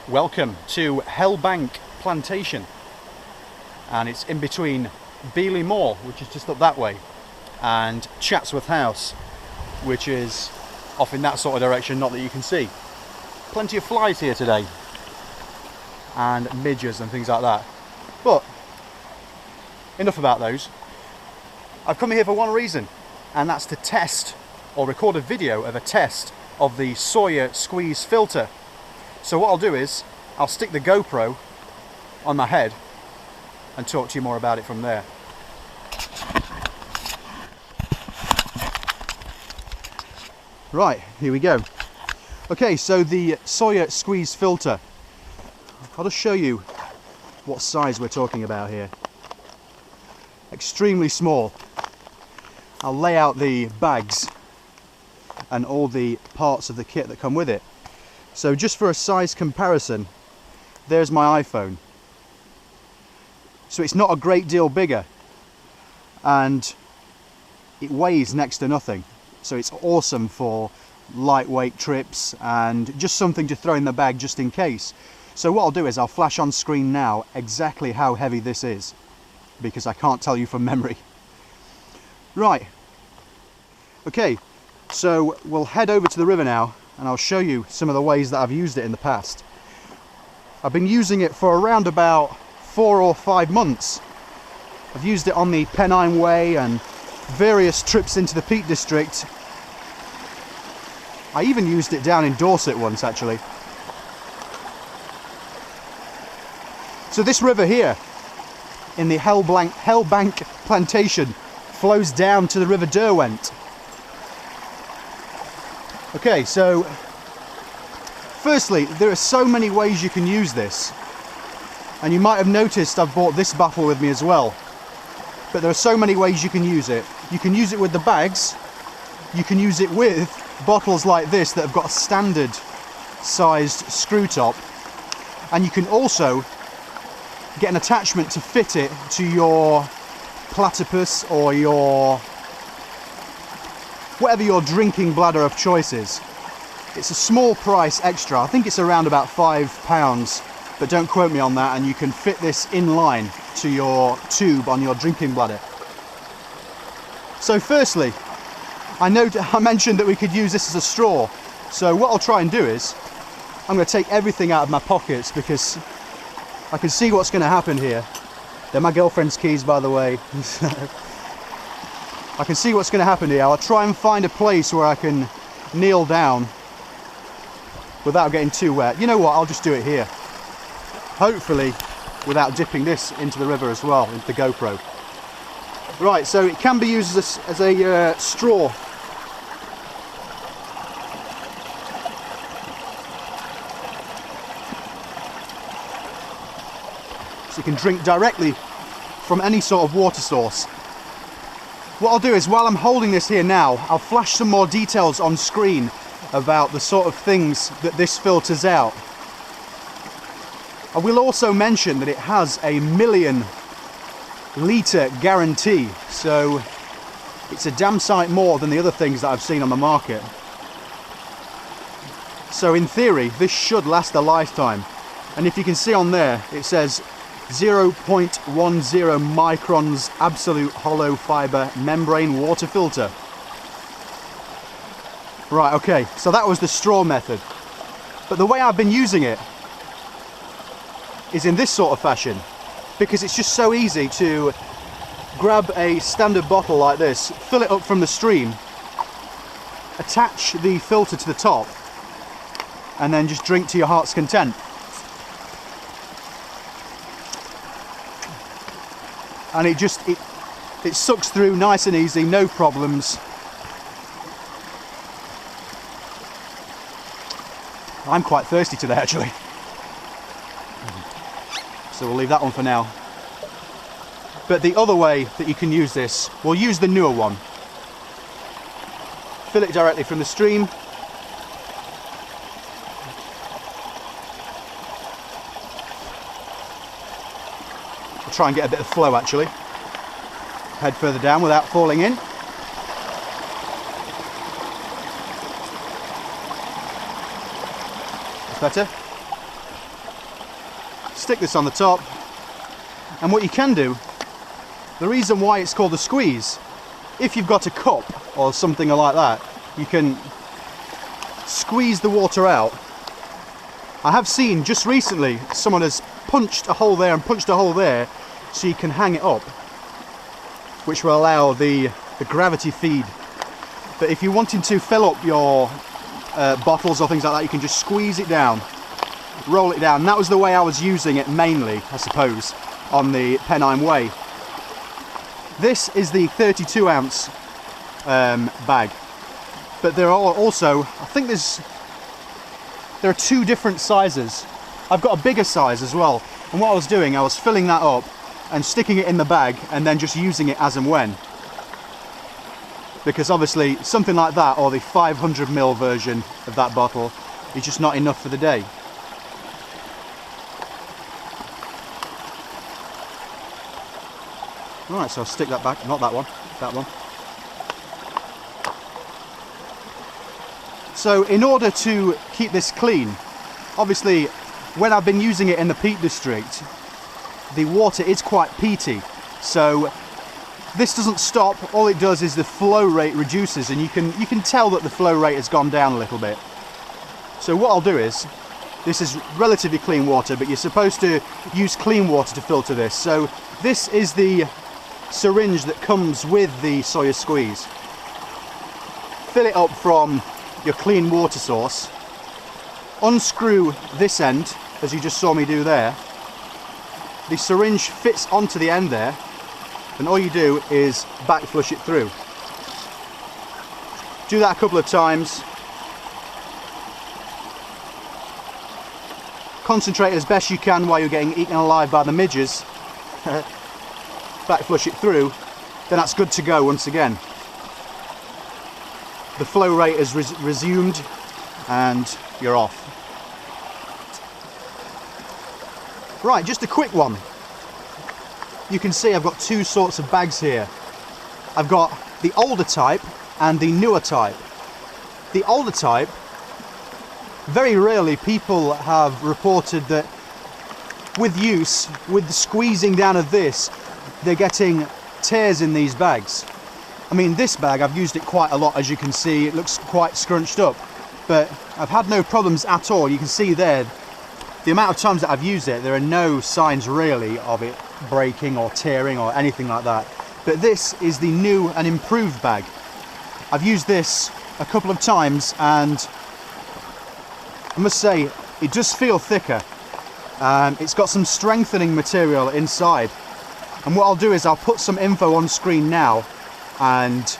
Welcome to Hellbank Plantation, and it's in between Beeley Moor, which is just up that way, and Chatsworth House, which is off in that sort of direction, not that you can see. Plenty of flies here today, and midges and things like that, but enough about those. I've come here for one reason, and that's to test or record a video of a test of the Sawyer squeeze filter. So what I'll do is I'll stick the GoPro on my head and talk to you more about it from there. Right, here we go. Okay, so the Sawyer squeeze filter. I'll just show you what size we're talking about here. Extremely small. I'll lay out the bags and all the parts of the kit that come with it. So just for a size comparison, there's my iPhone. So it's not a great deal bigger, and it weighs next to nothing. So it's awesome for lightweight trips and just something to throw in the bag just in case. So what I'll do is I'll flash on screen now exactly how heavy this is, because I can't tell you from memory. Right, okay, so we'll head over to the river now and I'll show you some of the ways that I've used it in the past. I've been using it for around about 4 or 5 months. I've used it on the Pennine Way and various trips into the Peak District. I even used it down in Dorset once, actually. So this river here in the Hellbank Plantation flows down to the River Derwent. Okay, so firstly, there are so many ways you can use this, and you might have noticed I've brought this baffle with me as well, but there are so many ways you can use it. You can use it with the bags, you can use it with bottles like this that have got a standard sized screw top, and you can also get an attachment to fit it to your platypus or your whatever your drinking bladder of choice is. It's a small price extra. I think it's around about £5, but don't quote me on that, and you can fit this in line to your tube on your drinking bladder. So firstly, I mentioned that we could use this as a straw. So what I'll try and do is I'm going to take everything out of my pockets, because I can see what's going to happen here. They're my girlfriend's keys, by the way. I can see what's going to happen here. I'll try and find a place where I can kneel down without getting too wet. You know what, I'll just do it here. Hopefully without dipping this into the river as well, into the GoPro. Right, so it can be used as a straw. So you can drink directly from any sort of water source. What I'll do is, while I'm holding this here now, I'll flash some more details on screen about the sort of things that this filters out. I will also mention that it has a 1,000,000 litre guarantee, so it's a damn sight more than the other things that I've seen on the market. So in theory, this should last a lifetime. And if you can see on there, it says 0.10 microns absolute hollow fibre membrane water filter. Right, okay, so that was the straw method. But the way I've been using it is in this sort of fashion, because it's just so easy to grab a standard bottle like this, fill it up from the stream, attach the filter to the top, and then just drink to your heart's content. And it sucks through nice and easy, no problems. I'm quite thirsty today, actually. So we'll leave that one for now. But the other way that you can use this, we'll use the newer one. Fill it directly from the stream. I'll try and get a bit of flow, actually. Head further down without falling in. That's better. stick this on the top, and what you can do, the reason why it's called a squeeze, if you've got a cup or something like that, you can squeeze the water out. I have seen just recently someone has punched a hole there and punched a hole there so you can hang it up, which will allow the gravity feed. But if you're wanting to fill up your bottles or things like that, you can just squeeze it down, roll it down. And that was the way I was using it mainly, I suppose, on the Pennine Way. This is the 32 ounce bag, but there are also, I think there are two different sizes. I've got a bigger size as well, and what I was doing, I was filling that up and sticking it in the bag and then just using it as and when, because obviously something like that, or the 500ml version of that bottle, is just not enough for the day. Alright, so I'll stick that back, not that one, that one. So in order to keep this clean, obviously when I've been using it in the Peak District, the water is quite peaty, so this doesn't stop. All it does is the flow rate reduces, and you can tell that the flow rate has gone down a little bit. So what I'll do is, this is relatively clean water, but you're supposed to use clean water to filter this. So this is the syringe that comes with the Sawyer squeeze. Fill it up from your clean water source, unscrew this end as you just saw me do there. The syringe fits onto the end there, and all you do is back flush it through. Do that a couple of times. Concentrate as best you can while you're getting eaten alive by the midges. Back flush it through, then that's good to go once again. The flow rate is resumed and you're off. Right, just a quick one. You can see I've got two sorts of bags here. I've got the older type and the newer type. The older type, very rarely people have reported that with use, with the squeezing down of this, they're getting tears in these bags. I mean, this bag, I've used it quite a lot, as you can see. It looks quite scrunched up, but I've had no problems at all. You can see there, the amount of times that I've used it, there are no signs really of it breaking or tearing or anything like that. But this is the new and improved bag. I've used this a couple of times, and I must say, it does feel thicker. It's got some strengthening material inside. And what I'll do is I'll put some info on screen now, and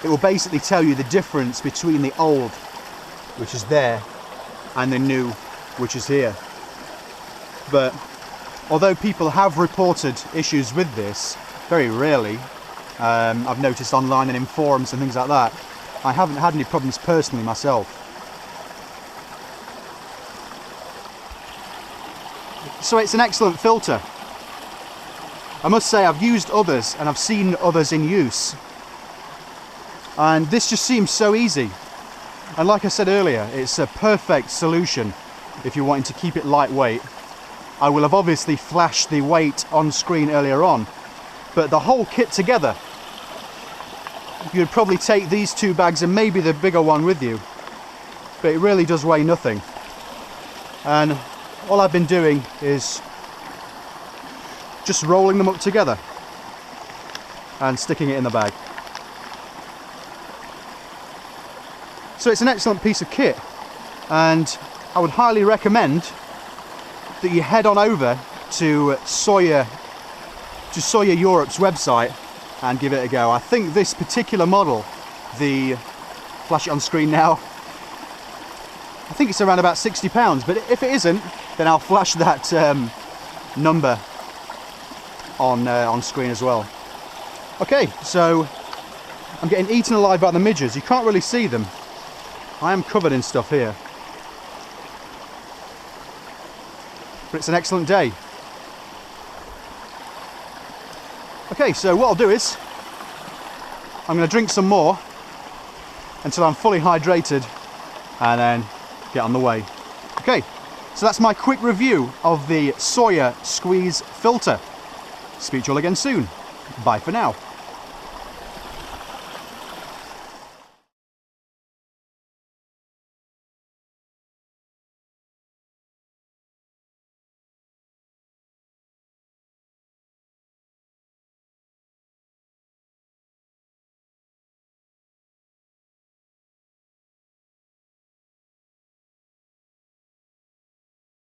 it will basically tell you the difference between the old, which is there, and the new, which is here. But although people have reported issues with this, very rarely, I've noticed online and in forums and things like that, I haven't had any problems personally myself. So it's an excellent filter. I must say, I've used others and I've seen others in use, and this just seems so easy. And like I said earlier, it's a perfect solution if you're wanting to keep it lightweight. I will have obviously flashed the weight on screen earlier on, but the whole kit together, you'd probably take these two bags and maybe the bigger one with you, but it really does weigh nothing. And all I've been doing is just rolling them up together and sticking it in the bag. So it's an excellent piece of kit, and I would highly recommend that you head on over to Sawyer Europe's website and give it a go. I think this particular model, the flash it on screen now, I think it's around about £60, but if it isn't, then I'll flash that number on screen as well. Okay, so I'm getting eaten alive by the midges. You can't really see them. I am covered in stuff here. But it's an excellent day. Okay, so what I'll do is I'm going to drink some more until I'm fully hydrated and then get on the way. Okay, So that's my quick review of the Sawyer squeeze filter. Speak to you all again soon. Bye for now.